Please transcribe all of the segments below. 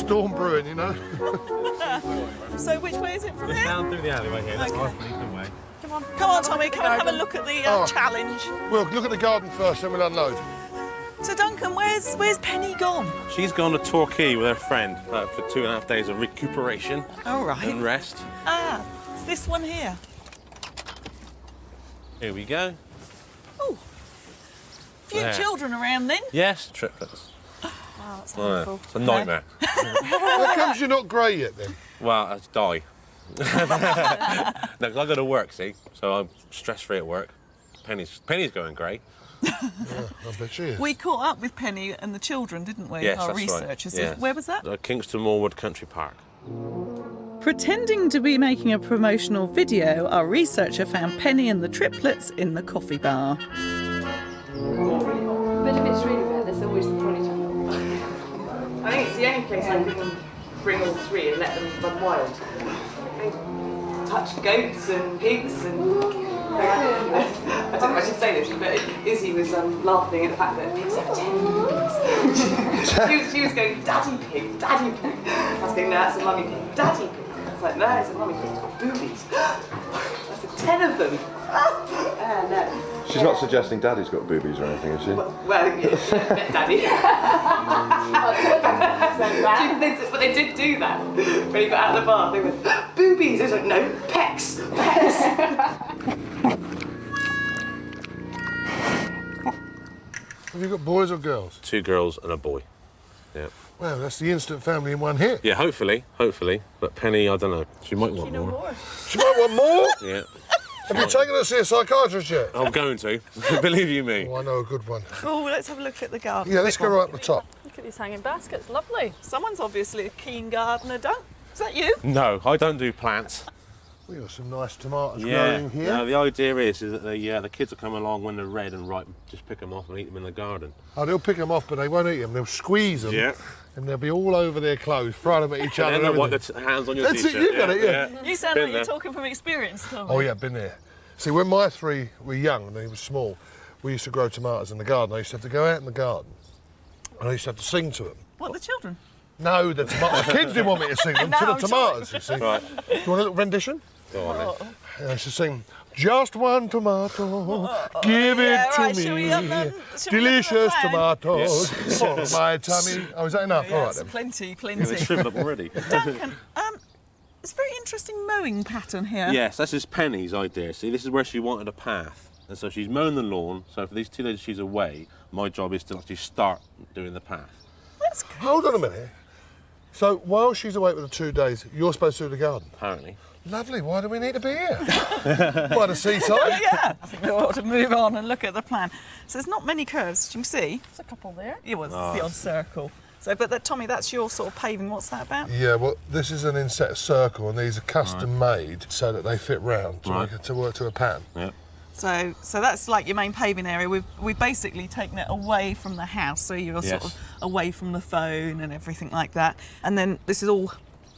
storm brewing, you know. So which way is it from here? Down through the alleyway here. That's Okay. nice and easy way. Come on, Tommy, come and have a look at the challenge. Well, look at the garden first, then we'll unload. So Duncan, where's Penny gone? She's gone to Torquay with her friend for 2.5 days of recuperation All right. and rest. Ah, it's this one here. Here we go. Oh, few There. children around then. Yes, triplets. Wow, that's Oh, yeah. wonderful. It's a nightmare. How comes you're not grey yet, then? Well, I die. No, 'cause I go to work, see, so I'm stress-free at work. Penny's going grey. Yeah, I bet she is. We caught up with Penny and the children, didn't we? Yes, Our that's right. researchers. Yeah. Where was that? Kingston Moorwood Country Park. Pretending to be making a promotional video, our researcher found Penny and the triplets in the coffee bar. But if it's really bad, there's always the trolley tunnel. I think it's the only place I can bring all three and let them run wild. They touch goats and pigs and... I don't know if I should say this, but Izzy was laughing at the fact that pigs have 10 boobies. she was going, daddy pig, daddy pig. I was going, no, that's a mummy pig, daddy pig. I was like, no, it's a mummy pig, it's got boobies. That's 10 of them. No. She's not suggesting Daddy's got boobies or anything, is she? Well, yeah, daddy. But they did do that. When he got out of the bar, they went, boobies. I was like, no, pecs, pecs. Have you got boys or girls? 2 girls and a boy. Yeah. Well, that's the instant family in one hit. Yeah, hopefully. But Penny, I don't know. She might want more. She might want more. Yeah. Have you taken her to see a psychiatrist yet? I'm going to. Believe you me. Oh, I know a good one. Oh, let's have a look at the garden. Yeah, let's go right up the top. Look at these hanging baskets, lovely. Someone's obviously a keen gardener, Dunk. Is that you? No, I don't do plants. We've got some nice tomatoes growing here. No, the idea is that the kids will come along when they're red and ripe, just pick them off and eat them in the garden. Oh, they'll pick them off, but they won't eat them. They'll squeeze them. Yeah. And they'll be all over their clothes, throwing them at each other. And then and they'll wipe everything. their hands on your That's it, t-shirt. you got it, yeah. You sound Been like you're there. talking from experience, Tommy. Oh, yeah, been there. See, when my 3 were young and they were small, we used to grow tomatoes in the garden. I used to have to go out in the garden and I used to have to sing to them. What, the children? No, the kids didn't want me to sing them No, to the I'm tomatoes, you see. Right. Do you want a little rendition? Go on then. And I used to sing, just one tomato, give yeah, it to right, me. shall we up the Delicious plan? tomatoes for my tummy. Oh, is that enough? All right Yes, then. plenty. They shriveled up already. Duncan, it's a very interesting mowing pattern here. Yes, this is Penny's idea. See, this is where she wanted a path. And so she's mowing the lawn. So for these 2 days she's away, my job is to actually start doing the path. That's good. Hold on a minute. So while she's away for the 2 days, you're supposed to do the garden? Apparently. Lovely, why do we need to be here? By the seaside? Yeah, I think we ought to move on and look at the plan. So there's not many curves, as you can see. There's a couple there. It was the odd circle. So, but Tommy, that's your sort of paving. What's that about? Yeah, well, this is an inset circle and these are custom made so that they fit round to, Right. make it, to work to a pattern. Yeah. So that's like your main paving area. We've basically taken it away from the house, so you're sort Yes. of away from the phone and everything like that. And then this is all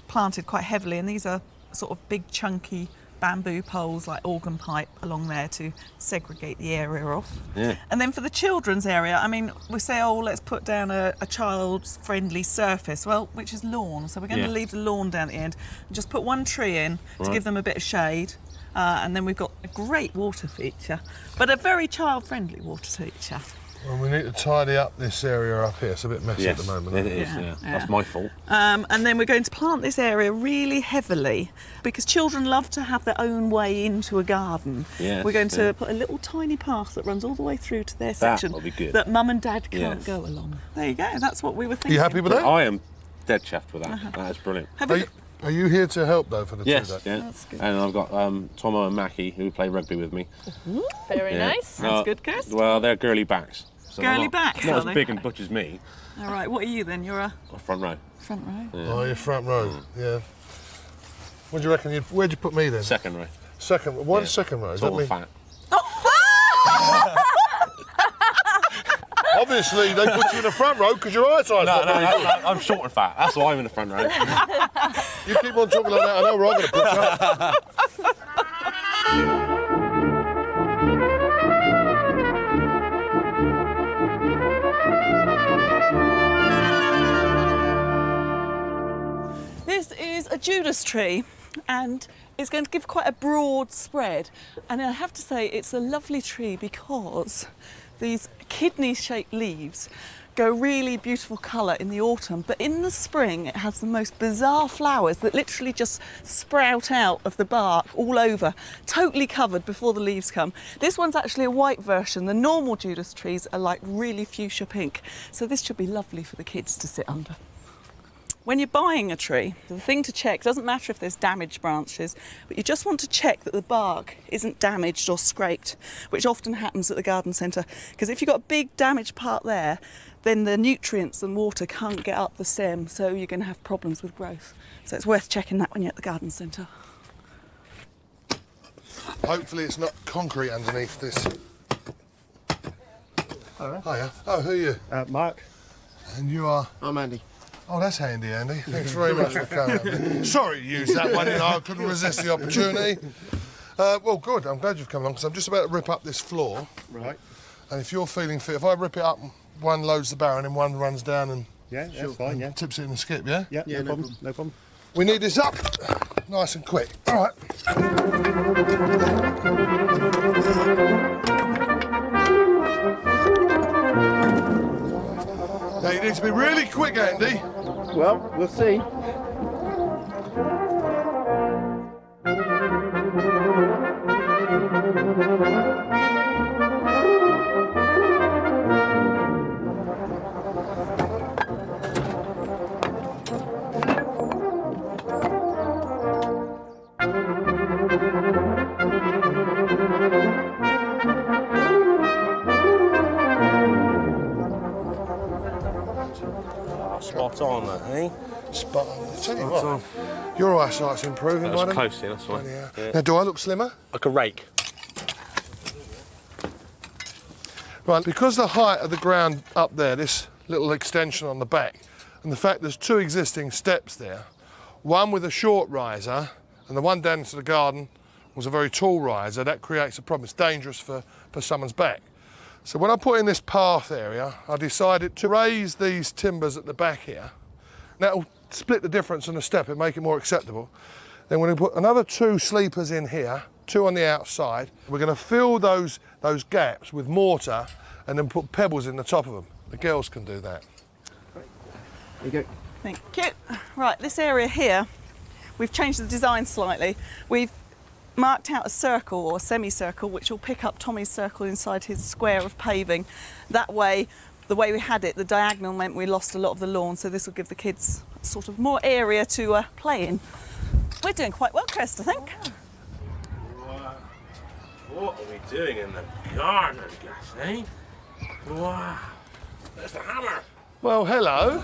planted quite heavily, and these are sort of big chunky bamboo poles like organ pipe along there to segregate the area off. Yeah. And then for the children's area, I mean, we say, oh, let's put down a child-friendly surface, well, which is lawn. So we're going to Yeah. leave the lawn down at the end and just put one tree in to Right. give them a bit of shade. And then we've got a great water feature, but a very child-friendly water feature. Well, we need to tidy up this area up here. It's a bit messy Yes, at the moment. it isn't it? is, Yeah, yeah. yeah. That's my fault. And then we're going to plant this area really heavily because children love to have their own way into a garden. Yes, We're going to yeah. put a little tiny path that runs all the way through to their section will be good. that Mum and Dad can't Yes. go along. There you go. That's what we were Are thinking. you happy with that? I am dead chuffed with that. That is brilliant. Have Are a you, are you here to help though for the 2 Yes, days? yeah. That's good. And I've got Tomo and Mackie who play rugby with me. Very Yeah. nice. That's good, Kirst. Well, they're girly backs. So Girly they're backs, Not are as they? big and butch as me. All right. What are you then? You're a Front row. front row. Oh, you're front row. Yeah. What do you reckon? Where'd you put me then? Second row. Second. Why Yeah. second row? Is that Tall me? and fat. Obviously, they put you in the front row because your eyesight's not very good. I'm short and fat. That's why I'm in the front row. You keep on talking like that, I know where I'm going to put you. Judas tree, and it's going to give quite a broad spread. And I have to say it's a lovely tree because these kidney-shaped leaves go really beautiful colour in the autumn, but in the spring it has the most bizarre flowers that literally just sprout out of the bark all over, totally covered before the leaves come. This one's actually a white version. The normal Judas trees are like really fuchsia pink, so this should be lovely for the kids to sit under. When you're buying a tree, the thing to check, doesn't matter if there's damaged branches, but you just want to check that the bark isn't damaged or scraped, which often happens at the garden centre, because if you've got a big damaged part there, then the nutrients and water can't get up the stem, so you're going to have problems with growth. So it's worth checking that when you're at the garden centre. Hopefully it's not concrete underneath this. Hello. Hiya. Oh, who are you? Mark. And you are? I'm Andy. Oh, that's handy, Andy. Thanks very much for coming. Sorry to use that one, I couldn't resist the opportunity. Well, good, I'm glad you've come along, because I'm just about to rip up this floor. Right. And if you're feeling fit, if I rip it up, one loads the barrow and then one runs down and Yeah, that's fine, yeah. tips it in the skip, yeah? Yeah, no problem, no problem. We need this up nice and quick. All right. Now you need to be really quick, Andy. Well, we'll see. Spot on, that, eh? Spot on. I tell you what, your eyesight's improving, That was madam. close, yeah, that's right. Yeah. Yeah. Now, do I look slimmer? Like a rake. Right, because the height of the ground up there, this little extension on the back, and the fact there's two existing steps there, one with a short riser, and the one down into the garden was a very tall riser, that creates a problem. It's dangerous for someone's back. So when I put in this path area, I decided to raise these timbers at the back here. That'll split the difference in the step and make it more acceptable. Then we're going to put another two sleepers in here, two on the outside. We're going to fill those gaps with mortar and then put pebbles in the top of them. The girls can do that. There you go. Thank you. Right, this area here, we've changed the design slightly. We've marked out a circle or a semicircle which will pick up Tommy's circle inside his square of paving. That way, the way we had it, the diagonal meant we lost a lot of the lawn, so this will give the kids sort of more area to play in. We're doing quite well, Crest, I think. Wow. What are we doing in the garden, Gus, eh? Wow. There's the hammer. Well, hello.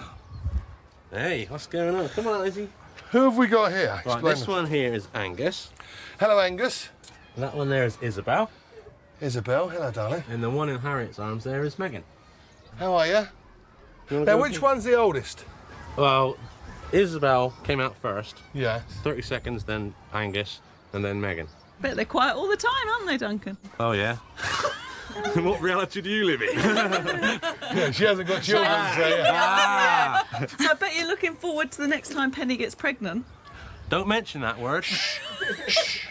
Hey, what's going on? Come on, Lizzie. Who have we got here? Right, Explain this them. one here is Angus. Hello, Angus. And that one there is Isabel. Isabel, hello, darling. And the one in Harriet's arms there is Megan. How are you? Now, which one's the oldest? Well, Isabel came out first. Yeah. 30 seconds, then Angus, and then Megan. Bet they're quiet all the time, aren't they, Duncan? Oh, yeah. What reality do you live in? Yeah, she hasn't got children, so yeah. So I bet you're looking forward to the next time Penny gets pregnant. Don't mention that word.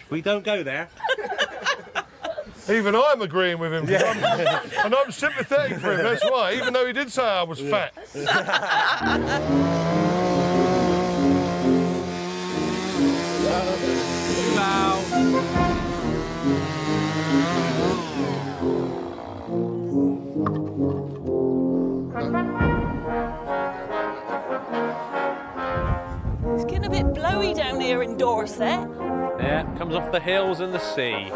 We don't go there. Even I'm agreeing with him. And I'm sympathetic for him, that's why, even though he did say I was fat. It's getting a bit blowy down here in Dorset. Yeah, comes off the hills and the sea.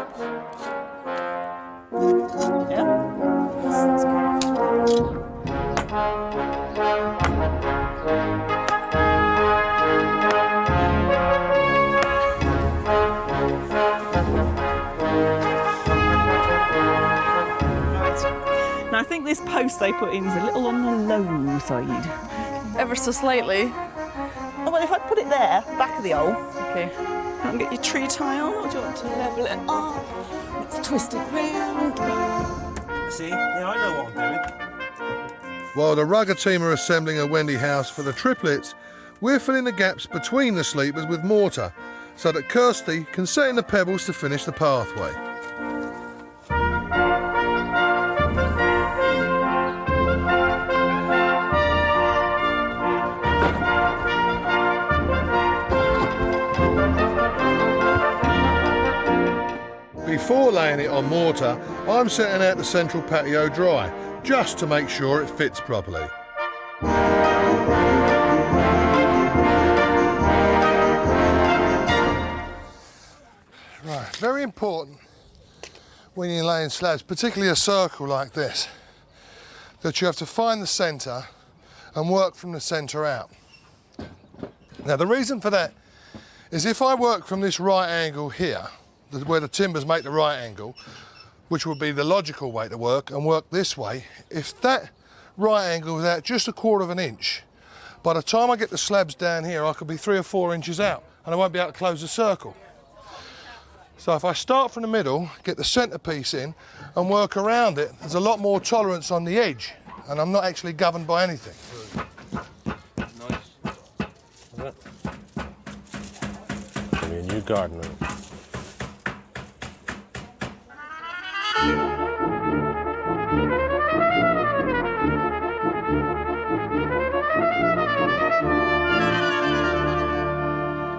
Yeah. Now I think this post they put in is a little on the low side. Ever so slightly. Oh, well, if I put it there, back of the hole, Okay. you can get your tree tie on, or do you want to level it up? Let's twist it round. See? Yeah, I know what I'm doing. While the Rugger team are assembling a Wendy house for the triplets, we're filling the gaps between the sleepers with mortar so that Kirsty can set in the pebbles to finish the pathway. Before laying it on mortar, I'm setting out the central patio dry, just to make sure it fits properly. Right, very important when you're laying slabs, particularly a circle like this, that you have to find the centre and work from the centre out. Now the reason for that is if I work from this right angle here, where the timbers make the right angle, which would be the logical way to work, and work this way, if that right angle was out just 1/4 of an inch, by the time I get the slabs down here, I could be 3 or 4 inches out, and I won't be able to close the circle. So if I start from the middle, get the centrepiece in, and work around it, there's a lot more tolerance on the edge, and I'm not actually governed by anything. Nice. Give me a new garden room.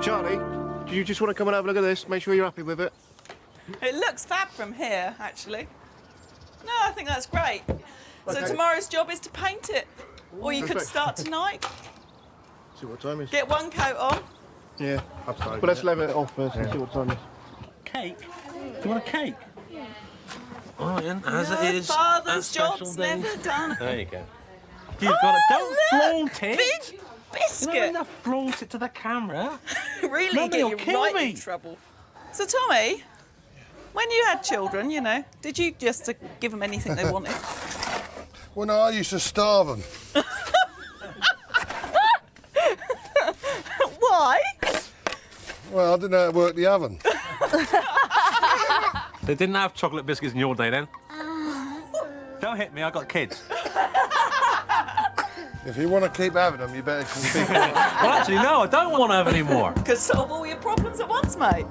Charlie, do you just want to come and have a look at this? Make sure you're happy with it. It looks fab from here, actually. No, I think that's great. So Okay. tomorrow's job is to paint it. Or you could Perfect. start tonight, See what time it is. get one coat on. Yeah. But let's level it off first and see what time it is. Cake? Do you want a cake? All right, then, as it is. Father's a special job's day. never done. There you go. You've got it. Don't flaunt it. Big You biscuit. don't have to flaunt it to the camera. Really Mummy get will you kill right me. in trouble. So Tommy, when you had children, you know, did you just give them anything they wanted? Well, no, I used to starve them. Why? Well, I didn't know how to work the oven. They didn't have chocolate biscuits in your day, then? Don't hit me, I've got kids. If you want to keep having them, you better keep them. Well, actually, no, I don't want to have any more. Could solve all your problems at once, mate.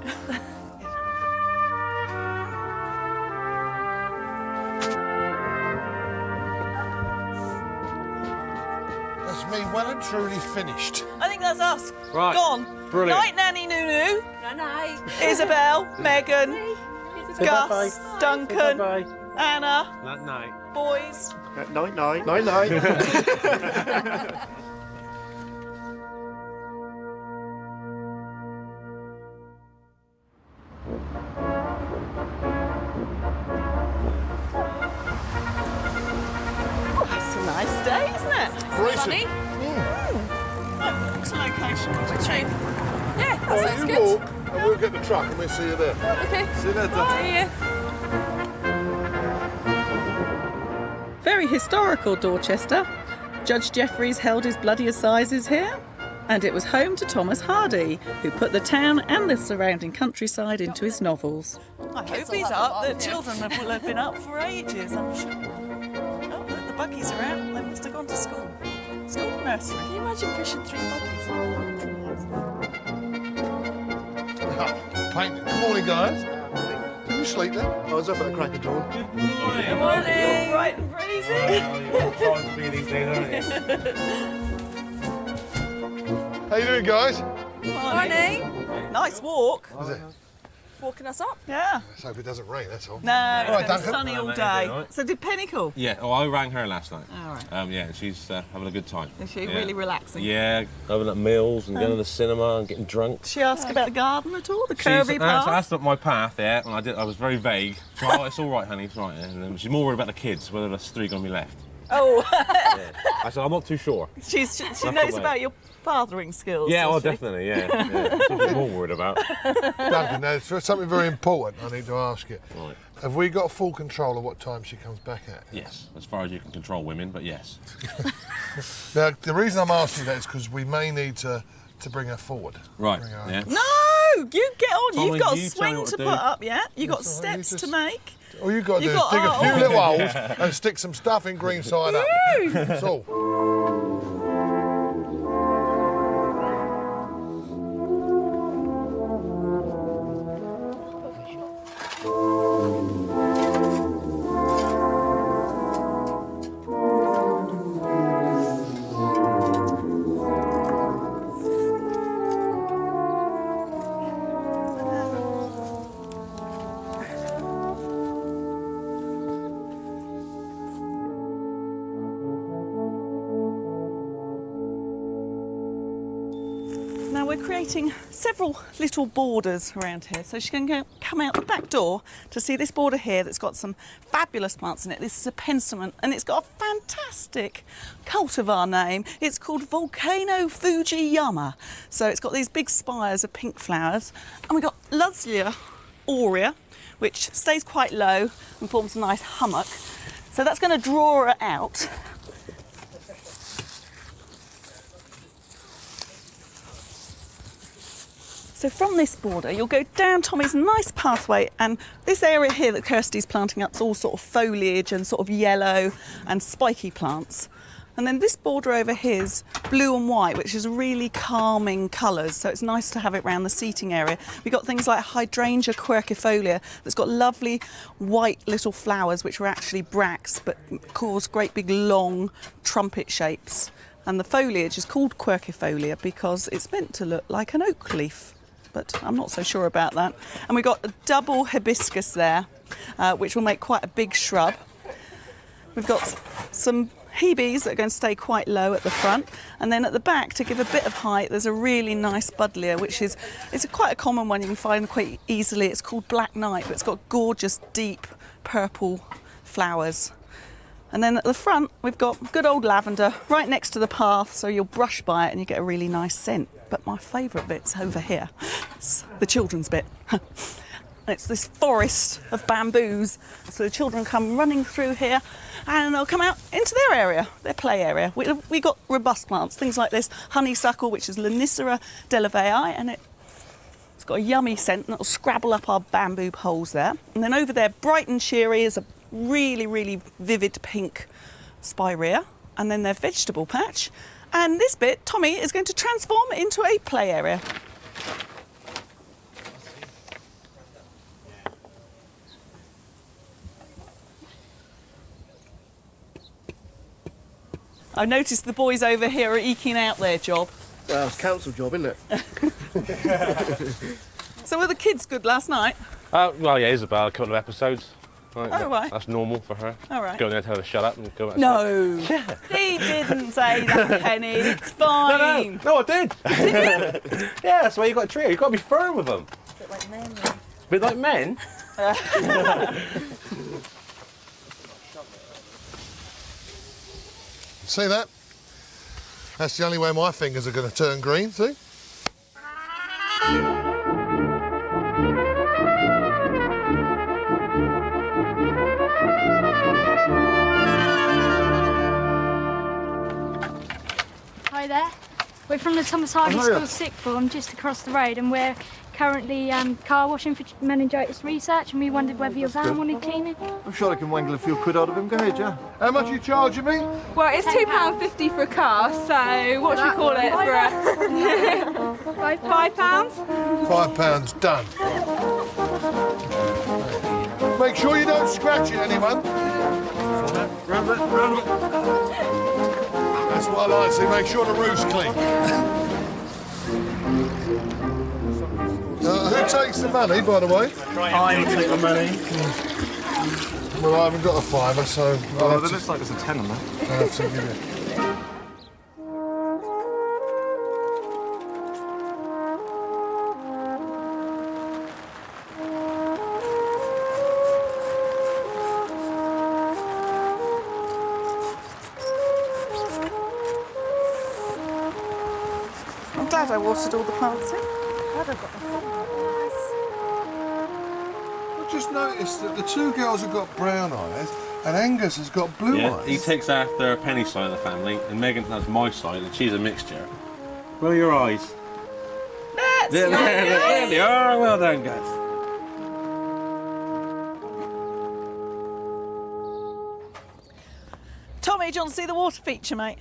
That's me well and truly finished. I think that's us. Right. Gone. Brilliant. Night, Nanny Nunu. Night. Isabel, Megan, Gus, Duncan, Bye. Anna, That night. boys. Night, night. Night, night. It's a nice day, isn't it? Sunny? Looks a location. Yeah, that Well, sounds you good. walk, and we'll get the truck, and we'll see you there. Okay. See you later. See ya. Very historical, Dorchester. Judge Jeffreys held his bloody assizes here, and it was home to Thomas Hardy, who put the town and the surrounding countryside into his novels. I hope he's up. The children will have been up for ages, I'm sure. Oh, look, the buggies are out. They must have gone to school. School or nursery. Can you imagine pushing 3 buggies? Painting. Good morning, guys. Did you sleep then? I was up at the crack of dawn. Good morning. Bright and breezy. How you doing, guys? Morning. Nice walk. Is it? Walking us up. Yeah. Let's hope it doesn't rain, that's all. No, it's All right, going to be Duncan. sunny all Mate, day. all right. So did Penny call? Yeah, oh, I rang her last night. All right. Yeah, she's having a good time. Is she Yeah. really relaxing? Yeah, having at meals and going to the cinema and getting drunk. She asked about the garden at all? The She's curvy path? asked up my path, yeah, and I was very vague. So, oh, it's all right, honey, it's all right. And then she's more worried about the kids, whether there's 3 going to be left. Oh, I said, I'm not too sure. she the knows way. about your fathering skills. Yeah, does well, she? definitely, yeah. That's what she's more worried about. Duncan, there's something very important I need to ask you. Right. Have we got full control of what time she comes back at? Yes, as far as you can control women, but yes. Now, the reason I'm asking that is because we may need to bring her forward. Right, Bring her yeah. up. No, you get on. Tommy, You've got a you tell me swing what to to put do. up, yeah? You've got That's all right, you steps to just- make. All you've got to You do is got- dig a oh. few little holes and stick some stuff in green side up. That's all. creating several little borders around here. So she's going to come out the back door to see this border here that's got some fabulous plants in it. This is a penstemon, and it's got a fantastic cultivar name. It's called Volcano Fujiyama. So it's got these big spires of pink flowers. And we've got Lutzlia aurea, which stays quite low and forms a nice hummock. So that's going to draw her out. So from this border, you'll go down Tommy's nice pathway, and this area here that Kirsty's planting up is all sort of foliage and sort of yellow and spiky plants. And then this border over here is blue and white, which is really calming colours, so it's nice to have it around the seating area. We've got things like hydrangea quercifolia that's got lovely white little flowers, which are actually bracts, but cause great big long trumpet shapes. And the foliage is called quercifolia because it's meant to look like an oak leaf, but I'm not so sure about that. And we've got a double hibiscus there, which will make quite a big shrub. We've got some hebes that are going to stay quite low at the front, and then at the back, to give a bit of height, there's a really nice buddleia, which is quite a common one. You can find quite easily. It's called Black Knight, but it's got gorgeous deep purple flowers. And then at the front, we've got good old lavender right next to the path, so you'll brush by it and you get a really nice scent. But my favourite bit's over here. It's the children's bit. It's this forest of bamboos. So the children come running through here and they'll come out into their area, their play area. We got robust plants, things like this honeysuckle, which is Lonicera delavei, and it's got a yummy scent and it'll scrabble up our bamboo poles there. And then over there, bright and cheery, is a really, really vivid pink spirea, and then their vegetable patch. And this bit, Tommy is going to transform into a play area. I noticed the boys over here are eking out their job. Well, it's a council job, isn't it? So were the kids good last night? Well, yeah, Isabel, a couple of episodes. Right. That's normal for her. All right. Go in there, tell her to shut up and go back. No, he didn't say that, Penny. It's fine. No, I did. Did you? Yeah, that's why you got a trio. You've got to be firm with them. A bit like men. A bit like men? See that? That's the only way my fingers are going to turn green, see? Hi there. We're from the Thomas Hardy School Sixth Form, just across the road, and we're currently car washing for meningitis research, and we wondered whether your van wanted cleaning. I'm sure I can wangle a few quid out of him. Go ahead, yeah. How much are you charging me? Well, it's £2.50 for a car, so what should we call it for a... £5? £5, done. Make sure you don't scratch it, anyone. That's what I like to see, make sure the roof's clean. Who takes the money, by the way? I take the money. Well, I haven't got a fiver, so... Oh, it looks like there's a 10 on that. I'll have to give it. I'm glad I watered all the plants in. I just noticed that the two girls have got brown eyes and Angus has got blue eyes. He takes after Penny's side of the family, and Megan has my side, and she's a mixture. Where are your eyes? There they are. Well done, guys. Tommy, do you want to see the water feature, mate?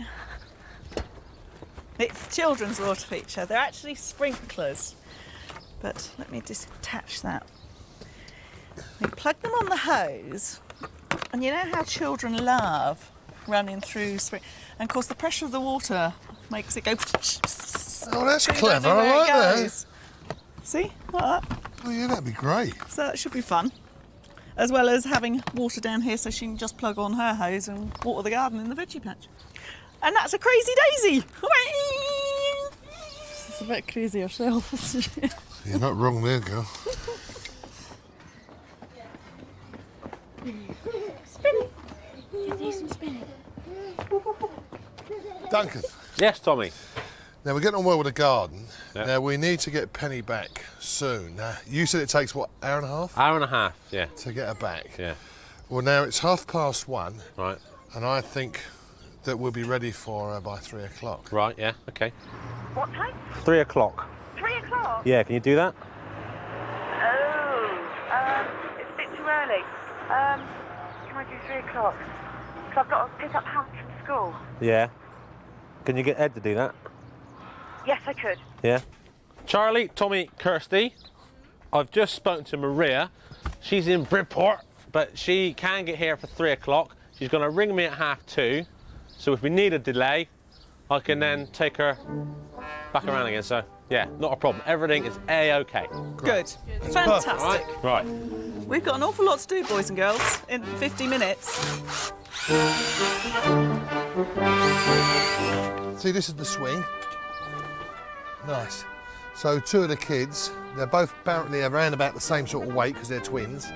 It's children's water feature. They're actually sprinklers. But let me detach that. We plug them on the hose, and you know how children love running through spring. And of course, the pressure of the water makes it go. Oh, that's clever. I like that. See? Like that. Oh, yeah, that'd be great. So that should be fun. As well as having water down here so she can just plug on her hose and water the garden in the veggie patch. And that's a crazy daisy. It's a bit crazy yourself, isn't it? You're not wrong there, girl. Spinning. You do some spinning. Duncan, Yes, Tommy. now we're getting on well with the garden. Yeah. Now we need to get Penny back soon. Now, you said it takes, what, hour and a half Hour and a half, yeah. to get her back? Yeah. Well, now it's 1:30, Right. and I think that we'll be ready for her by 3 o'clock. Right, yeah, okay. What time? 3 o'clock. 3 o'clock? Yeah, can you do that? Oh, it's a bit too early. Can I do 3 o'clock? Because I've got to pick up Ham from school. Yeah. Can you get Ed to do that? Yes, I could. Yeah. Charlie, Tommy, Kirsty, I've just spoken to Maria. She's in Bridport, but she can get here for 3 o'clock. She's going to ring me at 2:30. So if we need a delay, I can then take her back around again. So, yeah, not a problem. Everything is A-OK. Good. Fantastic. Right. We've got an awful lot to do, boys and girls, in 50 minutes. See, this is the swing. Nice. So 2 of the kids, they're both apparently around about the same sort of weight because they're twins.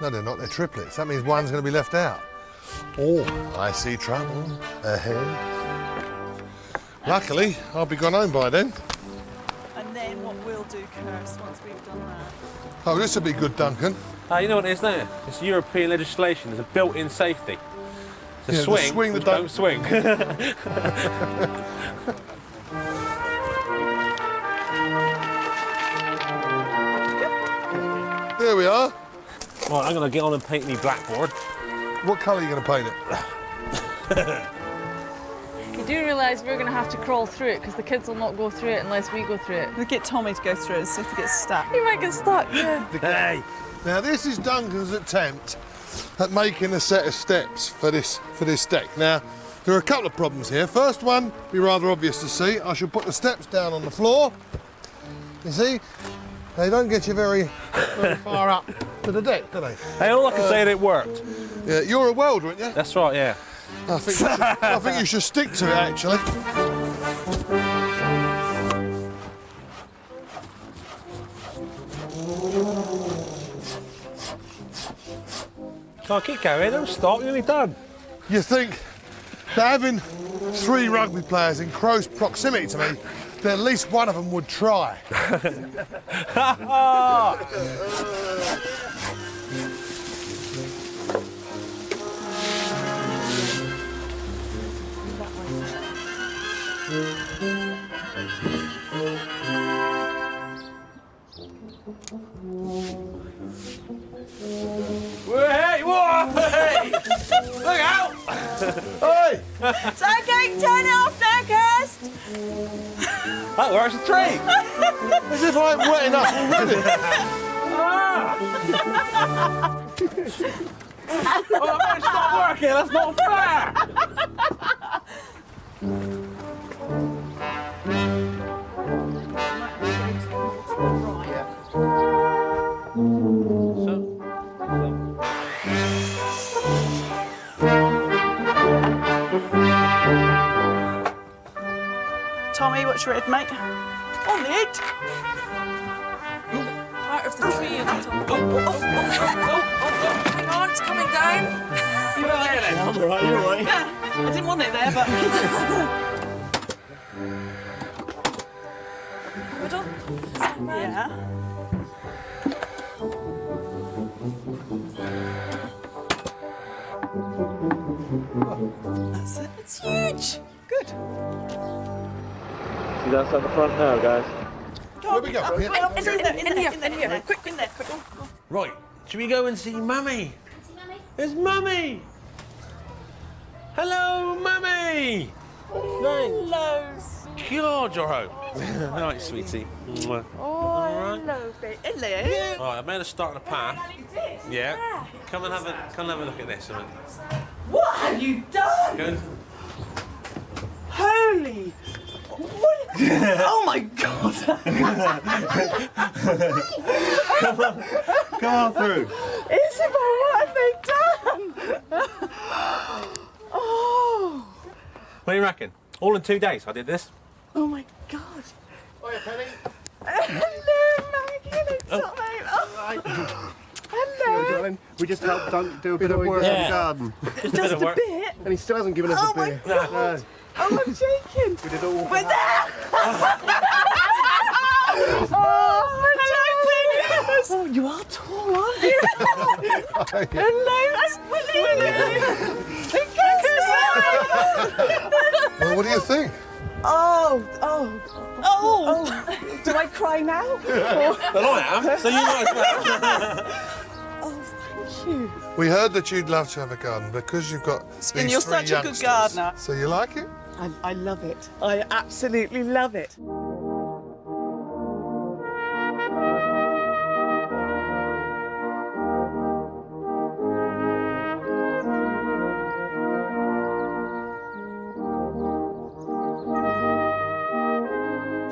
No, they're not, they're triplets. That means one's going to be left out. Oh, I see trouble ahead. Luckily, I'll be gone home by then. And then what we'll do, Kirst, once we've done that. Oh, this will be good, Duncan. You know what it is there? It's European legislation. There's a built-in safety. The Yeah, the swing, swing that don't swing. There we are. Right, I'm going to get on and paint me blackboard. What colour are you going to paint it? You do realise we're going to have to crawl through it because the kids will not go through it unless we go through it. We'll get Tommy to go through it and see if he gets stuck. He might get stuck, yeah. Hey! Now, this is Duncan's attempt at making a set of steps for this deck. Now, there are a couple of problems here. First one, be rather obvious to see. I shall put the steps down on the floor. You see, they don't get you very far up to the deck, do they? Hey, all I can say is it worked. Yeah, you're a welder, aren't you? That's right, yeah. I think you should stick to it, actually. Can't keep going, don't stop, you're nearly done. You think that having 3 rugby players in close proximity to me, that at least one of them would try. Hey, whoa! Hey! Look out! Hey! It's okay, turn it off now, Kirst. That works a treat! As if I'm wet enough already. Oh, it's not working, that's not fair! Tommy, what's your head, mate? On the edge. Part of the tree at the top. Hang on, it's coming down. I'm all right, you're all right. Yeah, I didn't want it there, but... Middle. Yeah. That's it. It's huge. Good. See, that's at the front now, guys. Where we go? Here? In here. Quick, in there. Quick, go. Right, should we go and see Mummy? There's Mummy! Hello, Mummy! Hello. God, you're home. All right, sweetie. Mwah. All right. Hello, baby. Hello. Right, I made a start on the path. Yeah. Come and have a look at this. What have you done? Good. Holy. What? Oh my God. Come on through. Isabel, what have they done? Oh. What do you reckon? All in 2 days I did this. Oh my God. Hiya, Penny. Hello, Maggie. Hello, darling. We just helped Dunk do a bit of work in the garden. Just a bit of work. And he still hasn't given us a beer. No. Oh, I'm shaking. We did all. We're there. Oh, hello, you are tall, aren't you? Hello, that's Willie. Well, what do you think? Oh. Do I cry now? Well, I am, so you might as well. Oh, thank you. We heard that you'd love to have a garden because you've got these And you're three such a good youngsters. gardener. So you like it? I love it. I absolutely love it.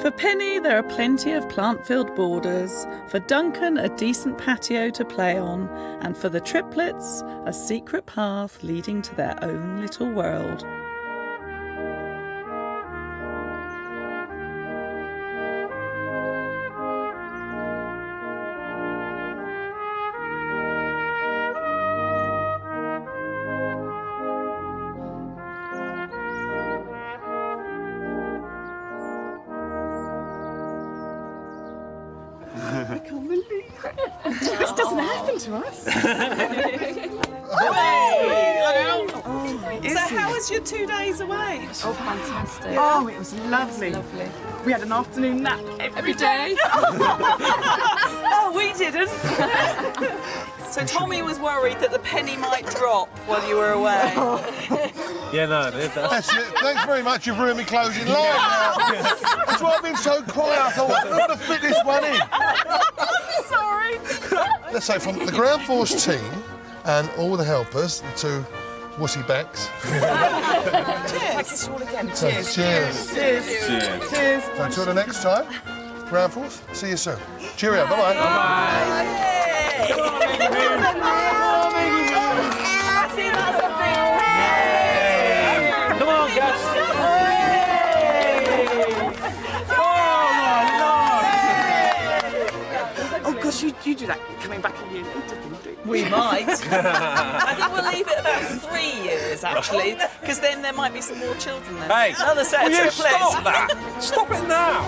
For Penny, there are plenty of plant-filled borders, for Duncan, a decent patio to play on, and for the triplets, a secret path leading to their own little world. I can't believe it. This doesn't happen to us. So how was your 2 days away? Oh, fantastic. Oh, it was lovely. We had an afternoon nap every day. Oh, we didn't. So Tommy was worried that the penny might drop while you were away. Yeah, no, That's it. Thanks very much. You've ruined me closing line now. That's why I've been so quiet. I thought I ought to fit this one in. Sorry. Let's say from the ground force team and all the helpers, the two wussy backs. Cheers. All again. So, cheers. Cheers. So until the next time, ground force. See you soon. Cheerio. Bye bye. Come on, guys. Oh gosh, you do that coming back in year later, didn't you? We might. I think we'll leave it about 3 years, actually, because then there might be some more children then. Hey, Another set will of you triplets. stop that? Stop it now.